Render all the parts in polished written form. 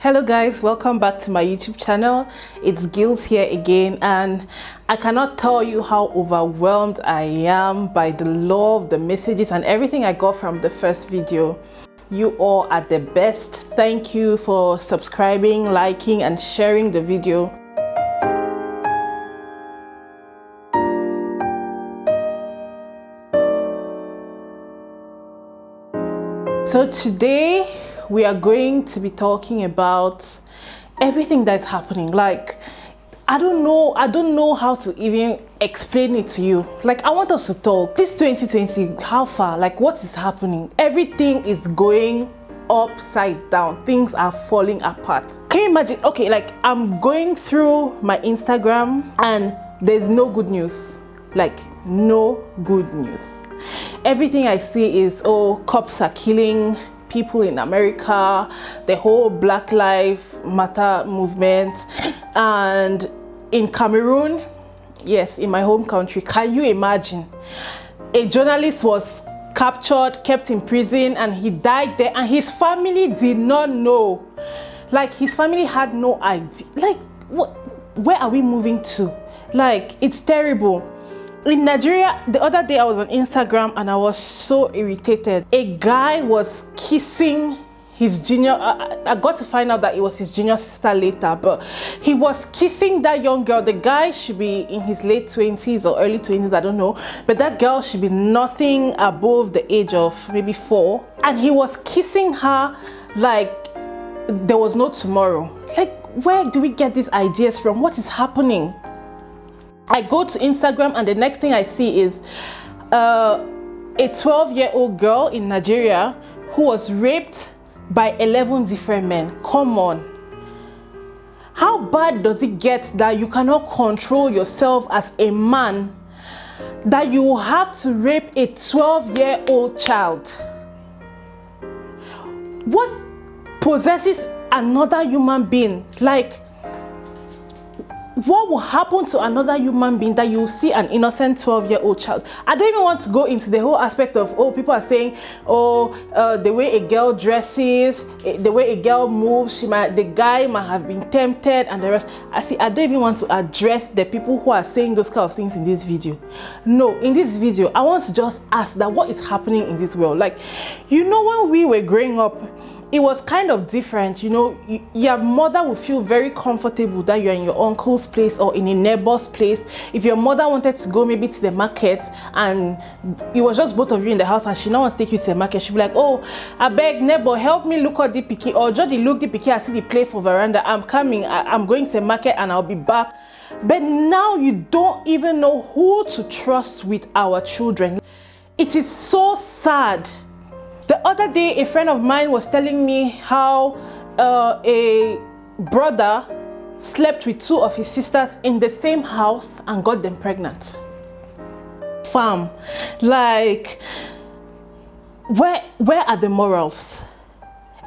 Hello guys, welcome back to my YouTube channel. It's Gils here again, and I cannot tell you how overwhelmed I am by the love, the messages and everything I got from the first video. You all are the best. Thank you for subscribing, liking and sharing the video. So today we are going to be talking about everything that's happening. Like, I don't know how to even explain it to you. Like, I want us to talk. This 2020, how far? Like, what is happening? Everything is going upside down. Things are falling apart. Can you imagine? Okay, like, I'm going through my Instagram and there's no good news. Like, no good news. Everything I see is, oh, cops are killing people in America, the whole Black Lives Matter movement. And in Cameroon, yes, in my home country, can you imagine? A journalist was captured, kept in prison, and he died there, and his family did not know. Like, his family had no idea. Like, what? Where are we moving to? Like, it's terrible. In Nigeria, the other day I was on Instagram and I was so irritated. A guy was kissing his junior, I got to find out that it was his junior sister later, but he was kissing that young girl. The guy should be in his late 20s or early 20s, I don't know, but that girl should be nothing above the age of maybe 4, and he was kissing her like there was no tomorrow. Like, where do we get these ideas from? What is happening? I go to Instagram and the next thing I see is a 12-year-old girl in Nigeria who was raped by 11 different men. Come on. How bad does it get that you cannot control yourself as a man, that you have to rape a 12-year-old child? What possesses another human being? Like, what will happen to another human being that you see an innocent 12-year-old child? I don't even want to go into the whole aspect of, oh, people are saying, oh, the way a girl dresses, the way a girl moves, the guy might have been tempted and the rest. I don't even want to address the people who are saying those kind of things in this video. No, in this video, I want to just ask that what is happening in this world? Like, you know, when we were growing up, it was kind of different. You know, your mother would feel very comfortable that you're in your uncle's place or in a neighbor's place. If your mother wanted to go maybe to the market and it was just both of you in the house and she now wants to take you to the market, she'd be like, oh, I beg neighbor, help me look at the picky, or just look the picky, I see the play for veranda, I'm coming, I'm going to the market and I'll be back. But now you don't even know who to trust with our children. It is so sad. The other day, a friend of mine was telling me how a brother slept with 2 of his sisters in the same house and got them pregnant. Fam, like, where are the morals?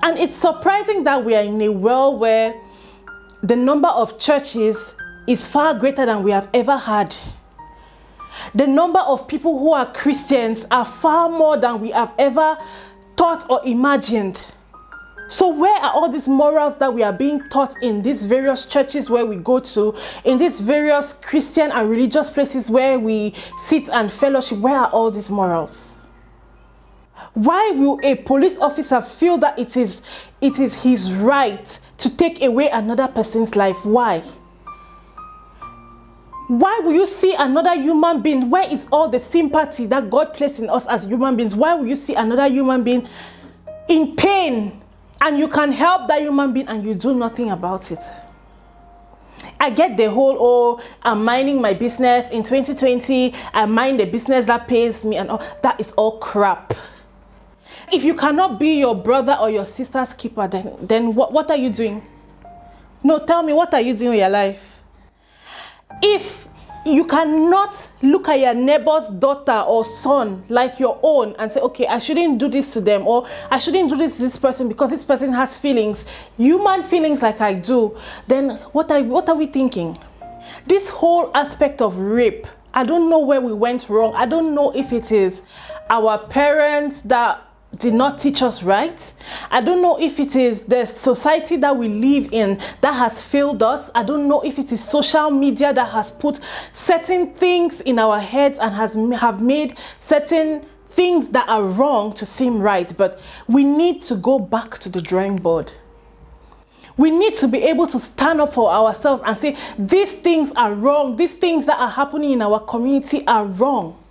And it's surprising that we are in a world where the number of churches is far greater than we have ever had. The number of people who are Christians are far more than we have ever thought or imagined. So where are all these morals that we are being taught in these various churches where we go to, in these various Christian and religious places where we sit and fellowship? Where are all these morals? Why will a police officer feel that it is his right to take away another person's life? Why? Why will you see another human being? Where is all the sympathy that God placed in us as human beings? Why will you see another human being in pain and you can help that human being and you do nothing about it? I get the whole, oh, I'm minding my business. In 2020, I mind the business that pays me and all. That is all crap. If you cannot be your brother or your sister's keeper, then what are you doing? No, tell me, what are you doing with your life? If you cannot look at your neighbor's daughter or son like your own and say, okay, I shouldn't do this to them, or I shouldn't do this to this person because this person has feelings, human feelings like I do, then what are we thinking? This whole aspect of rape, I don't know where we went wrong. I don't know if it is our parents that did not teach us right. I don't know if it is the society that we live in that has failed us. I don't know if it is social media that has put certain things in our heads and have made certain things that are wrong to seem right. But we need to go back to the drawing board. We need to be able to stand up for ourselves and say, these things are wrong. These things that are happening in our community are wrong.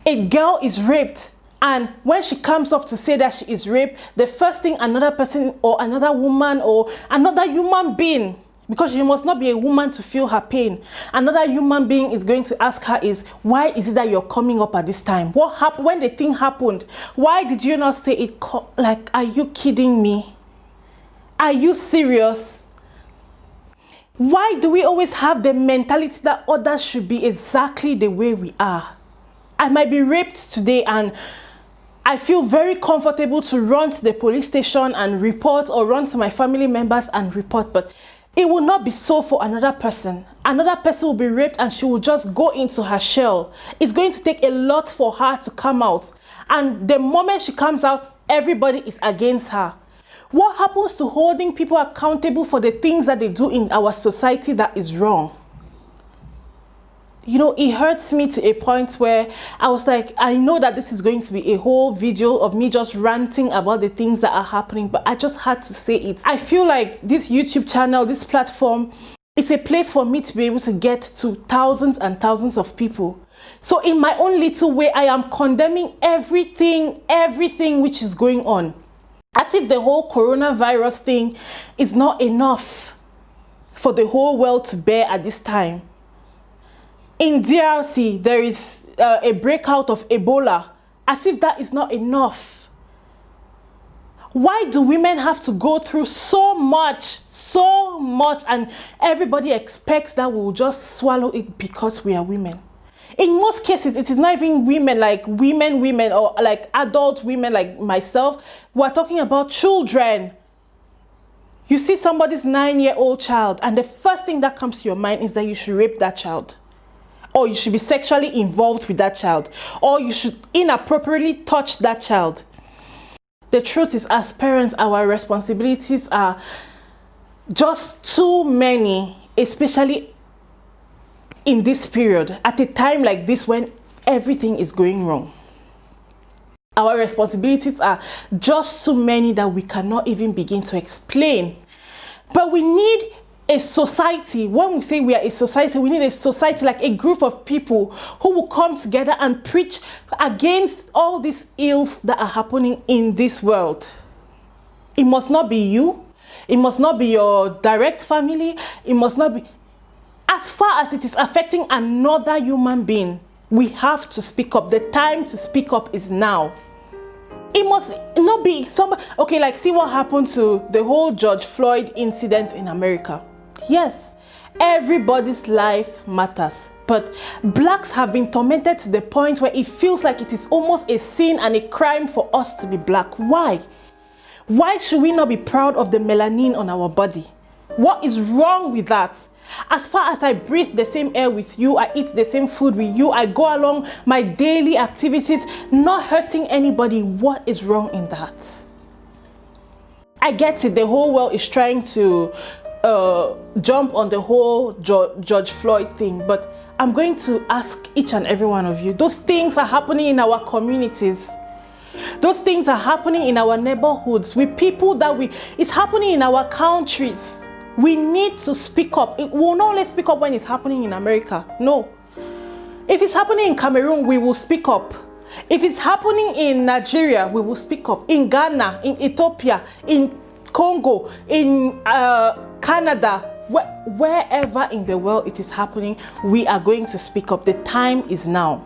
A girl is raped, and when she comes up to say that she is raped, the first thing another person or another woman or another human being, because she must not be a woman to feel her pain, another human being is going to ask her is, why is it that you're coming up at this time? What happened when the thing happened? Why did you not say it? Like, are you kidding me? Are you serious? Why do we always have the mentality that others should be exactly the way we are? I might be raped today and I feel very comfortable to run to the police station and report, or run to my family members and report, but it will not be so for another person. Another person will be raped and she will just go into her shell. It's going to take a lot for her to come out. And the moment she comes out, everybody is against her. What happens to holding people accountable for the things that they do in our society that is wrong? You know, it hurts me to a point where I was like, I know that this is going to be a whole video of me just ranting about the things that are happening, but I just had to say it. I feel like this YouTube channel, this platform, is a place for me to be able to get to thousands and thousands of people. So in my own little way, I am condemning everything which is going on. As if the whole coronavirus thing is not enough for the whole world to bear at this time. In DRC, there is a breakout of Ebola. As if that is not enough. Why do women have to go through so much, and everybody expects that we'll just swallow it because we are women? In most cases, it is not even women, like women, or like adult women like myself. We're talking about children. You see somebody's 9-year-old child, and the first thing that comes to your mind is that you should rape that child, or you should be sexually involved with that child, or you should inappropriately touch that child. The truth is, as parents, our responsibilities are just too many, especially in this period, at a time like this when everything is going wrong. Our responsibilities are just too many that we cannot even begin to explain. But we need a society. When we say we are a society, we need a society, like a group of people who will come together and preach against all these ills that are happening in this world. It must not be you. It must not be your direct family. It must not be. As far as it is affecting another human being, we have to speak up. The time to speak up is now. It must not be somebody. Okay, like see what happened to the whole George Floyd incident in America. Yes, everybody's life matters. But blacks have been tormented to the point where it feels like it is almost a sin and a crime for us to be black. Why? Why should we not be proud of the melanin on our body? What is wrong with that? As far as I breathe the same air with you, I eat the same food with you, I go along my daily activities, not hurting anybody, what is wrong in that? I get it, the whole world is trying to jump on the whole George Floyd thing, but I'm going to ask each and every one of you, those things are happening in our communities. Those things are happening in our neighborhoods with people that it's happening in our countries. We need to speak up. We will not only speak up when it's happening in America. No. If it's happening in Cameroon, we will speak up. If it's happening in Nigeria, we will speak up. In Ghana, in Ethiopia, in Congo, in Canada, wherever in the world it is happening, we are going to speak up. The time is now.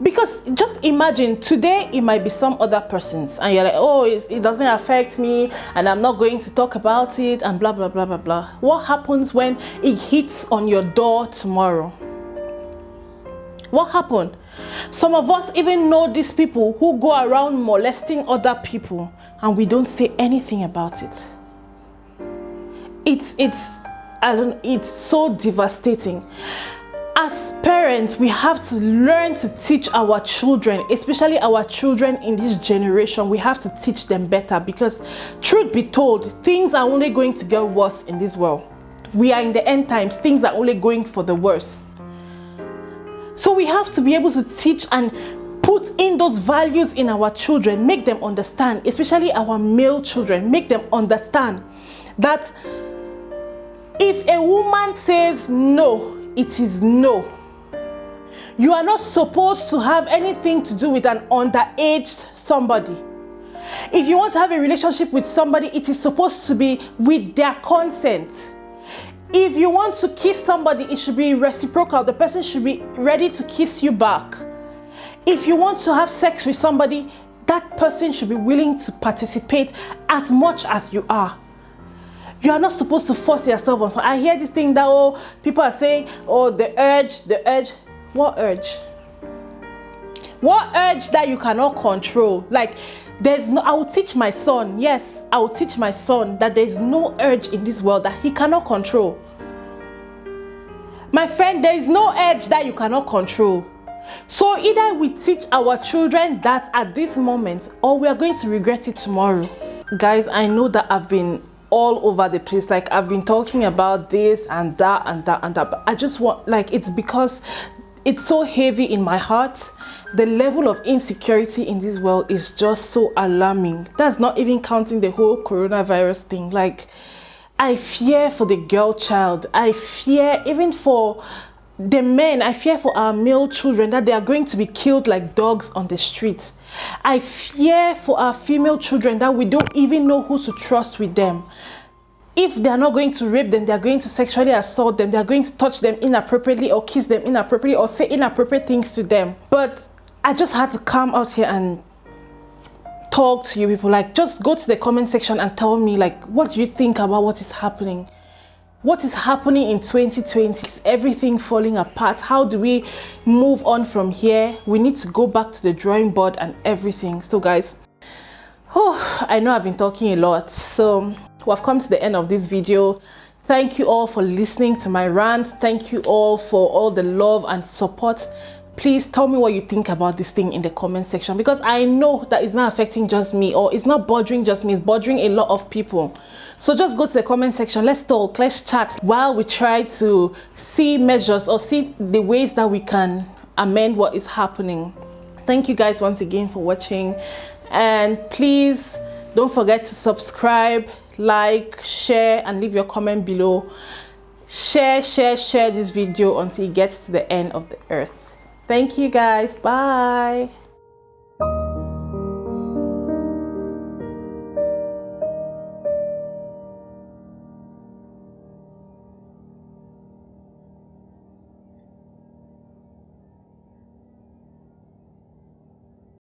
Because just imagine, today it might be some other person's and you're like, oh, it doesn't affect me and I'm not going to talk about it and blah, blah, blah, blah, blah. What happens when it hits on your door tomorrow? What happened? Some of us even know these people who go around molesting other people and we don't say anything about it. It's so devastating. As parents, we have to learn to teach our children, especially our children in this generation. We have to teach them better, because truth be told, things are only going to get worse in this world. We are in the end times. Things are only going for the worse. So we have to be able to teach and put in those values in our children, make them understand, especially our male children, make them understand that if a woman says no, it is no. You are not supposed to have anything to do with an underage somebody. If you want to have a relationship with somebody, it is supposed to be with their consent. If you want to kiss somebody, it should be reciprocal. The person should be ready to kiss you back. If you want to have sex with somebody, that person should be willing to participate as much as you are. You are not supposed to force yourself on someone. I hear this thing that, oh, people are saying, oh, the urge. What urge? What urge that you cannot control? Like, there's no, I will teach my son, yes, I will teach my son that there's no urge in this world that he cannot control. My friend, there is no urge that you cannot control. So either we teach our children that at this moment, or we are going to regret it tomorrow. Guys, I know that I've been all over the place. Like, I've been talking about this and that and that and that, but I just want, like, it's because it's so heavy in my heart. The level of insecurity in this world is just so alarming. That's not even counting the whole coronavirus thing. Like, I fear for the girl child. I fear even for the men. I fear for our male children, that they are going to be killed like dogs on the street. I fear for our female children, that we don't even know who to trust with them. If they are not going to rape them, they are going to sexually assault them, they are going to touch them inappropriately or kiss them inappropriately or say inappropriate things to them. But I just had to come out here and talk to you people. Like, just go to the comment section and tell me, like, what do you think about what is happening? What is happening in 2020? Is everything falling apart? How do we move on from here? We need to go back to the drawing board and everything. So guys, I know I've been talking a lot, so we've come to the end of this video. Thank you all for listening to my rants. Thank you all for all the love and support. Please tell me what you think about this thing in the comment section, because I know that it's not affecting just me, or it's not bothering just me, it's bothering a lot of people. So just go to the comment section, let's talk, let's chat, while we try to see measures or see the ways that we can amend what is happening. Thank you guys once again for watching, and please don't forget to subscribe, like, share, and leave your comment below. Share this video until it gets to the end of the earth. Thank you guys. Bye.